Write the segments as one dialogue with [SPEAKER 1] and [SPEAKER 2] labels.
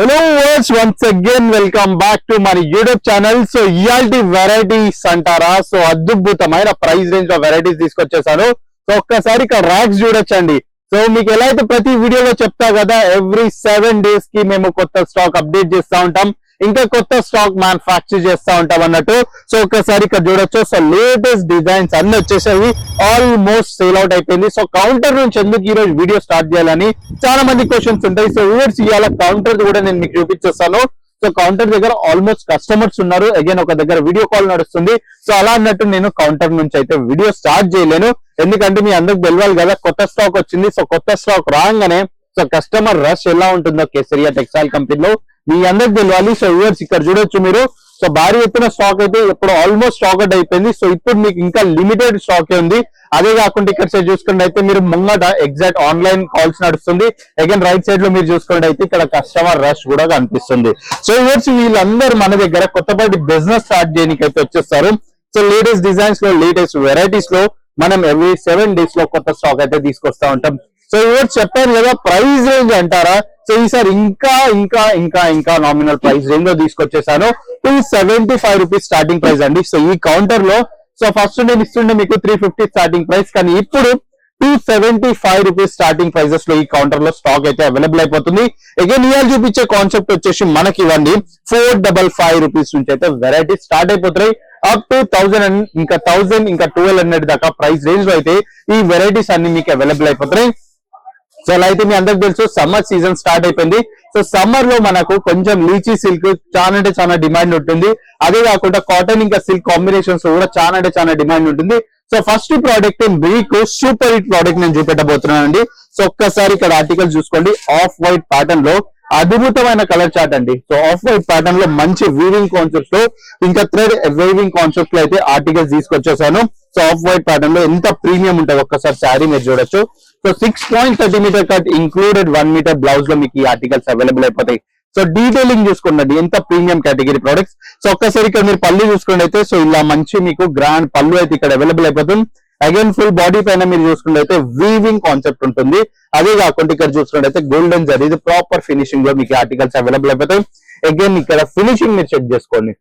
[SPEAKER 1] Hello viewers, once again welcome back to my YouTube channel. So ఇయాల్టి varieties అంటారా, so అద్భుతమైన price range లో varieties తీసుకొచ్చేసాను. So ఒక్కసారి ఇక్కడ ర్యాక్స్ చూడొచ్చండి. సో మీకు ఎలా అయితే ప్రతి వీడియోలో చెప్తా కదా, ఎవ్రీ 7 days కి మేము కొత్త స్టాక్ అప్డేట్ చేస్తా ఉంటాం, ఇంకా కొత్త స్టాక్ మ్యానుఫ్యాక్చర్ చేస్తా ఉంటాం అన్నట్టు. సో ఒక్కసారి ఇక్కడ చూడొచ్చు. సో లేటెస్ట్ డిజైన్స్ అన్ని వచ్చేసాయి, ఆల్మోస్ట్ సేల్ అవుట్ అయిపోయింది. సో కౌంటర్ నుంచి ఎందుకు ఈ రోజు వీడియో స్టార్ట్ చేయాలని చాలా మంది క్వశ్చన్స్ ఉంటాయి. సో వ్యూవర్స్ ఇవాళ కౌంటర్ కూడా నేను మీకు చూపించేస్తాను. సో కౌంటర్ దగ్గర ఆల్మోస్ట్ కస్టమర్స్ ఉన్నారు, అగైన్ ఒక దగ్గర వీడియో కాల్ నడుస్తుంది. సో అలా అన్నట్టు నేను కౌంటర్ నుంచి అయితే వీడియో స్టార్ట్ చేయలేను, ఎందుకంటే మీ అందరికి తెలియాలి కదా కొత్త స్టాక్ వచ్చింది. సో కొత్త స్టాక్ రాగానే సో కస్టమర్ రష్ ఎలా ఉంటుందో కేసరియా టెక్స్టైల్ కంపెనీలో మీ అందరికి తెలియాలి. సో వ్యూవర్స్ ఇక్కడ చూడొచ్చు మీరు. సో భారీ ఎత్తున స్టాక్ అయితే ఇప్పుడు ఆల్మోస్ట్ స్టాక్ అవుట్ అయిపోయింది. సో ఇప్పుడు మీకు ఇంకా లిమిటెడ్ స్టాక్ ఉంది. అదే కాకుండా ఇక్కడ సైడ్ చూసుకుంటే అయితే మీరు ముంగట ఎగ్జాక్ట్ ఆన్లైన్ కాల్స్ నడుస్తుంది, అగైన్ రైట్ సైడ్ లో మీరు చూసుకుంటే అయితే ఇక్కడ కస్టమర్ రష్ కూడా కనిపిస్తుంది. సో వ్యూవర్స్ వీళ్ళందరూ మన దగ్గర కొత్తపాటి బిజినెస్ స్టార్ట్ చేయడానికి అయితే వచ్చేస్తారు. సో లేటెస్ట్ డిజైన్స్ లో లేటెస్ట్ వెరైటీస్ లో మనం ఎవ్రీ 7 days లో కొత్త స్టాక్ అయితే తీసుకొస్తా ఉంటాం. సో ఇవ్వచ్చు చెప్పాను కదా, ప్రైస్ రేంజ్ అంటారా, సో ఈసారి ఇంకా ఇంకా ఇంకా ఇంకా నామినల్ ప్రైస్ రేంజ్ లో తీసుకొచ్చేసాను. 275 రూపీస్ స్టార్టింగ్ ప్రైస్ అండి. సో ఈ కౌంటర్ లో సో ఫస్ట్ నేను ఇస్తుండే మీకు 350 స్టార్టింగ్ ప్రైస్, కానీ ఇప్పుడు 275 రూపీస్ స్టార్టింగ్ ప్రైజెస్ లో ఈ కౌంటర్ లో స్టాక్ అయితే అవైలబుల్ అయిపోతుంది. అగైన్ ఇవాళ చూపించే కాన్సెప్ట్ వచ్చేసి మనకి ఇవ్వండి 455 రూపీస్ నుంచి అయితే వెరైటీస్ స్టార్ట్ అయిపోతాయి. అప్ టు 1000 ఇంకా 1000 ఇంకా 1200 దాకా ప్రైస్ రేంజ్ లో అయితే ఈ వెరైటీస్ అన్ని మీకు అవైలబుల్ అయిపోతాయి. సో అలా అయితే మీ అందరికి తెలుసు సమ్మర్ సీజన్ స్టార్ట్ అయిపోయింది. సో సమ్మర్ లో మనకు కొంచెం లీచీ సిల్క్ చాలా అంటే చాలా డిమాండ్ ఉంటుంది. అదే కాకుండా కాటన్ ఇంకా సిల్క్ కాంబినేషన్స్ కూడా చాలా అంటే చాలా డిమాండ్ ఉంటుంది. సో ఫస్ట్ ప్రోడక్ట్ మీకు సూపర్ హిట్ ప్రోడక్ట్ నేను చూపెట్టబోతున్నానండి. సో ఒక్కసారి ఇక్కడ ఆర్టికల్ చూసుకోండి. ఆఫ్ వైట్ ప్యాటర్న్ లో అద్భుతమైన కలర్ చార్ట్ అండి. సో ఆఫ్ వైట్ ప్యాటర్న్ లో మంచి వీవింగ్ కాన్సెప్ట్ లో ఇంకా థ్రెడ్ వేవింగ్ కాన్సెప్ట్ లో అయితే ఆర్టికల్స్ తీసుకొచ్చేసాను. సో ఆఫ్ వైట్ ప్యాటర్న్ లో ఎంత ప్రీమియం ఉంటుంది ఒక్కసారి శారీ మీరు చూడొచ్చు. So 6.30 metre cut included 1 metre blouse లో మీకు ఈ ఆర్టికల్స్ అవైలబుల్ అయిపోతాయి. సో డీటెయిలింగ్ చూసుకోండి ఎంత ప్రీమియం కేటగిరీ ప్రొడక్ట్స్. సో ఒక్కసారి ఇక్కడ మీరు పళ్ళు చూసుకోండి అయితే సో ఇలా మంచి మీకు గ్రాండ్ పళ్ళు అయితే ఇక్కడ అవైలబుల్ అయిపోతుంది. అగైన్ ఫుల్ బాడీ పైన మీరు చూసుకుంటే అయితే వీవింగ్ కాన్సెప్ట్ ఉంటుంది. అదే కాకుండా ఇక్కడ చూసుకుంటే గోల్డెన్ జరీ ఇది ప్రాపర్ ఫినిషింగ్ లో మీకు ఆర్టికల్స్ అవైలబుల్ అయిపోతాయి. అగైన్ ఇక్కడ ఫినిషింగ్ మీరు చెక్ చేసుకోండి.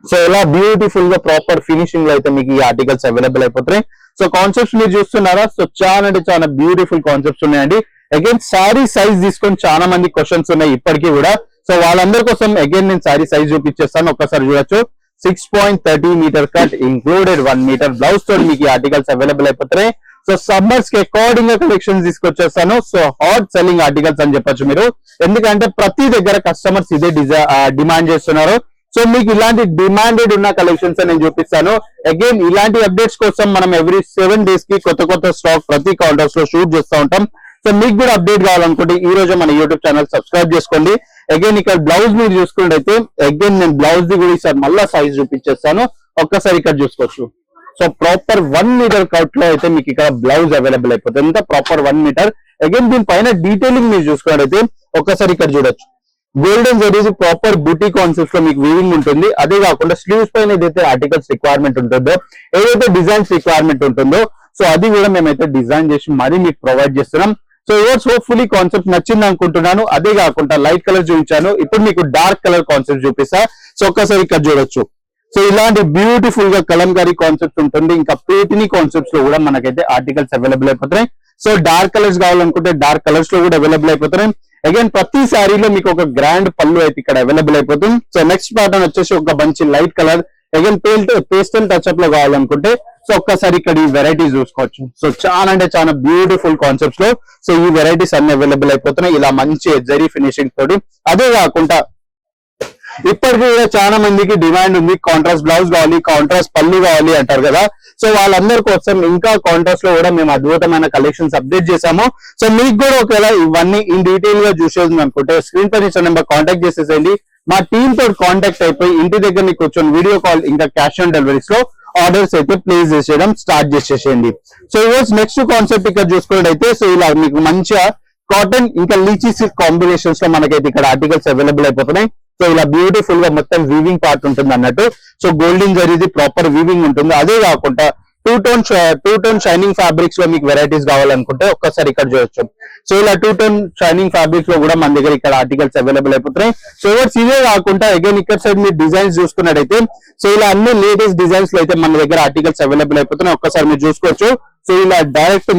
[SPEAKER 1] సో ఇలా బ్యూటిఫుల్ గా ప్రాపర్ ఫినిషింగ్ లో అయితే మీకు ఈ ఆర్టికల్స్ అవైలబుల్ అయిపోతాయి. సో కాన్సెప్ట్స్ మీరు చూస్తున్నారా, సో చాలా అంటే చాలా బ్యూటిఫుల్ కాన్సెప్ట్స్ ఉన్నాయండి. అగైన్ శారీ సైజ్ తీసుకొని చాలా మంది క్వశ్చన్స్ ఉన్నాయి ఇప్పటికీ కూడా. సో వాళ్ళందరి కోసం అగైన్ నేను శారీ సైజ్ చూపించేస్తాను, ఒక్కసారి చూడొచ్చు. 6.30 metre cut included 1 metre blouse తో మీకు ఈ ఆర్టికల్స్ అవైలబుల్ అయిపోతాయి. సో సమ్మర్స్ కి అకార్డింగ్ గా కలెక్షన్స్ తీసుకొచ్చేస్తాను. సో హాట్ సెల్లింగ్ ఆర్టికల్స్ అని చెప్పొచ్చు మీరు, ఎందుకంటే ప్రతి దగ్గర కస్టమర్స్ ఇదే డిమాండ్ చేస్తున్నారు. సో మీకు ఇలాంటి డిమాండెడ్ ఉన్న కలెక్షన్స్ నేను చూపిస్తాను. అగైన్ ఇలాంటి అప్డేట్స్ కోసం మనం ఎవ్రీ 7 days కి కొత్త కొత్త స్టాక్ ప్రతి కౌంటర్స్ లో షూట్ చేస్తూ ఉంటాం. సో మీకు కూడా అప్డేట్ కావాలనుకుంటే ఈ రోజు మన యూట్యూబ్ ఛానల్ సబ్స్క్రైబ్ చేసుకోండి. అగైన్ ఇక్కడ బ్లౌజ్ మీరు చూసుకుంటే అయితే అగైన్ నేను బ్లౌజ్ ది కూడా ఈసారి మళ్ళా సైజ్ చూపించేస్తాను, ఒక్కసారి ఇక్కడ చూసుకోవచ్చు. సో ప్రాపర్ 1 మీటర్ కట్ లో అయితే మీకు ఇక్కడ బ్లౌజ్ అవైలబుల్ అయిపోతుంది. ఎంత ప్రాపర్ 1 మీటర్. అగైన్ దీని పైన డీటెయిలింగ్ మీరు చూసుకున్నట్టయితే ఒక్కసారి ఇక్కడ చూడొచ్చు. గోల్డెన్ జరీస్ ప్రాపర్ బూటీ కాన్సెప్ట్ లో మీకు వీవింగ్ ఉంటుంది. అదే కాకుండా స్లీవ్స్ పైన ఏదైతే ఆర్టికల్స్ రిక్వైర్మెంట్ ఉంటుందో, ఏదైతే డిజైన్స్ రిక్వైర్మెంట్ ఉంటుందో, సో అది కూడా మేమైతే డిజైన్ చేసి మరీ మీకు ప్రొవైడ్ చేస్తున్నాం. సో ఇవర్స్ హోప్ఫుల్లీ కాన్సెప్ట్ నచ్చింది అనుకుంటున్నాను. అదే కాకుండా లైట్ కలర్ చూపించాను, ఇప్పుడు మీకు డార్క్ కలర్ కాన్సెప్ట్ చూపిస్తా. సో ఒక్కసారి ఇక్కడ చూడొచ్చు. సో ఇలాంటి బ్యూటిఫుల్ గా కలంకారీ కాన్సెప్ట్ ఉంటుంది. ఇంకా పేటినీ కాన్సెప్ట్స్ లో కూడా మనకైతే ఆర్టికల్స్ అవైలబుల్ అయిపోతున్నాయి. సో డార్క్ కలర్స్ కావాలనుకుంటే డార్క్ కలర్స్ లో కూడా అవైలబుల్ అయిపోతున్నాయి. అగైన్ ప్రతి శారీలో మీకు ఒక గ్రాండ్ పళ్ళు అయితే ఇక్కడ అవైలబుల్ అయిపోతుంది. సో నెక్స్ట్ ప్యాటర్న్ వచ్చేసి ఒక మంచి light colour, again pastel touch up లో కావాలనుకుంటే సో ఒక్కసారి ఇక్కడ ఈ వెరైటీస్ చూసుకోవచ్చు. సో చాలా అంటే చాలా బ్యూటిఫుల్ కాన్సెప్ట్స్ లో సో ఈ వెరైటీస్ అన్ని అవైలబుల్ అయిపోతున్నాయి ఇలా మంచి జరీ ఫినిషింగ్ తోటి. అదే కాకుండా ఇప్పటికీ కూడా చాలా మందికి డిమాండ్ ఉంది, కాంట్రాస్ట్ బ్లౌజ్ కావాలి, కాంట్రాస్ట్ పళ్ళు కావాలి అంటారు కదా. సో వాళ్ళందరి కోసం ఇంకా కాంట్రాస్ట్ లో కూడా మేము అద్భుతమైన కలెక్షన్స్ అప్డేట్ చేసాము. సో మీకు కూడా ఒకవేళ ఇవన్నీ ఇన్ డీటెయిల్ గా చూసేది అనుకుంటే స్క్రీన్ పై ఇచ్చిన నెంబర్ కాంటాక్ట్ చేసేసేయండి. మా టీమ్ తో కాంటాక్ట్ అయిపోయి ఇంటి దగ్గర మీకు కూర్చొని వీడియో కాల్ ఇంకా క్యాష్ ఆన్ డెలివరీస్ లో ఆర్డర్స్ అయితే ప్లేస్ చేసేయడం స్టార్ట్ చేసేసేయండి. సో ఇవాళ నెక్స్ట్ కాన్సెప్ట్ ఇక్కడ చూసుకున్నట్టయితే సో ఇలా మీకు మంచిగా కాటన్ ఇంకా లీచీ సిల్క్ కాంబినేషన్స్ లో మనకైతే ఇక్కడ ఆర్టికల్స్ అవైలబుల్ అయిపోతున్నాయి. సో ఇలా బ్యూటిఫుల్ గా మొత్తం వీవింగ్ పార్ట్ ఉంటుంది అన్నట్టు. సో గోల్డెన్ జరీది ప్రాపర్ వీవింగ్ ఉంటుంది. అదే కాకుండా టూ టోన్ షైనింగ్ ఫ్యాబ్రిక్స్ లో మీకు వెరైటీస్ కావాలనుకుంటే ఒక్కసారి ఇక్కడ చూడొచ్చు. సో ఇలా 2 టోన్ షైనింగ్ ఫ్యాబ్రిక్స్ లో కూడా మన దగ్గర ఇక్కడ ఆర్టికల్స్ అవైలబుల్ అయిపోతున్నాయి. సో ఇవే కాకుండా అగైన్ ఇక్కడ సైడ్ మీరు డిజైన్స్ చూసుకున్నట్టయితే సో ఇలా అన్ని లేటెస్ట్ డిజైన్స్ లో అయితే మన దగ్గర ఆర్టికల్స్ అవైలబుల్ అయిపోతున్నాయి. ఒక్కసారి మీరు చూసుకోవచ్చు. సో ఇలా డైరెక్ట్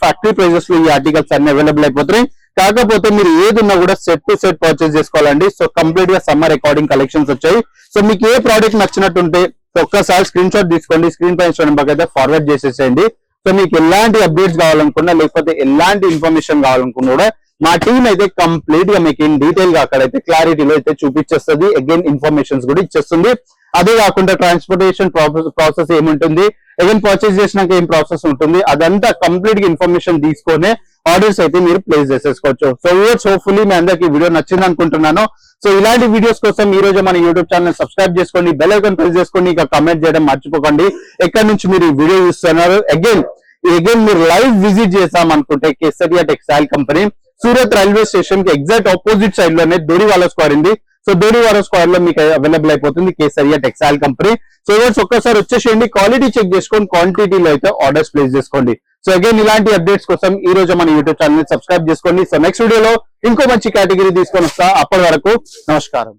[SPEAKER 1] ఫ్యాక్టరీ ప్రైజెస్ లో ఈ ఆర్టికల్స్ అన్ని అవైలబుల్ అయిపోతున్నాయి. కాకపోతే మీరు ఏది ఉన్నా కూడా సెట్ టు సెట్ పర్చేస్ చేసుకోవాలండి. సో కంప్లీట్ గా సమ్మర్ అకార్డింగ్ కలెక్షన్స్ వచ్చాయి. సో మీకు ఏ ప్రోడక్ట్ నచ్చినట్టుంటే ఒక్కసారి స్క్రీన్ షాట్ తీసుకోండి, స్క్రీన్ పైన నెంబర్ అయితే ఫార్వర్డ్ చేసేసేయండి. సో మీకు ఎలాంటి అప్డేట్స్ కావాలనుకున్నా లేకపోతే ఎలాంటి ఇన్ఫర్మేషన్ కావాలనుకున్నా కూడా మా టీం అయితే కంప్లీట్ గా మీకు ఇన్ డీటెయిల్ గా అక్కడైతే క్లారిటీలో అయితే చూపించేస్తుంది. అగైన్ ఇన్ఫర్మేషన్స్ కూడా ఇచ్చేస్తుంది. అదే కాకుండా ట్రాన్స్పోర్టేషన్ ప్రాసెస్ ఏముంటుంది, అగైన్ పర్చేస్ చేసినాక ఏం ప్రాసెస్ ఉంటుంది, అదంతా కంప్లీట్ గా ఇన్ఫర్మేషన్ తీసుకొని ఆర్డర్స్ అయితే మీరు ప్లేస్ చేసేసుకోవచ్చు. సో హోప్ఫుల్లీ మీ అందరికి వీడియో నచ్చింది అనుకుంటున్నాను. సో ఇలాంటి వీడియోస్ కోసం ఈ రోజు మన యూట్యూబ్ ఛానల్ సబ్స్క్రైబ్ చేసుకోండి, బెల్ ఐకాన్ ప్రెస్ చేసుకోండి, ఇక కామెంట్ చేయడం మర్చిపోకండి ఎక్కడి నుంచి మీరు ఈ వీడియో చూస్తున్నారు. అగైన్ మీరు లైవ్ విజిట్ చేసాం అనుకుంటే Kesariya textile company Surat railway station కి ఎగ్జాక్ట్ ఆపోజిట్ సైడ్ లోనే దోడివాలా స్క్వేర్ ఉంది. సో దోడివాలా స్క్వేర్ లో మీకు అవైలబుల్ అయిపోతుంది కేసరియా టెక్స్టైల్ కంపెనీ. సో ఒక్కసారి వచ్చేసేయండి, క్వాలిటీ చెక్ చేసుకొని క్వాంటిటీలో అయితే ఆర్డర్స్ ప్లేస్ చేసుకోండి. సో అగైన్ ఇలాంటి అప్డేట్స్ కోసం ఈ రోజు మన యూట్యూబ్ ఛానల్ సబ్స్క్రైబ్ చేసుకోండి. సో నెక్స్ట్ వీడియోలో ఇంకో మంచి కేటగిరీ తీసుకొని వస్తా. అప్పటి వరకు నమస్కారం.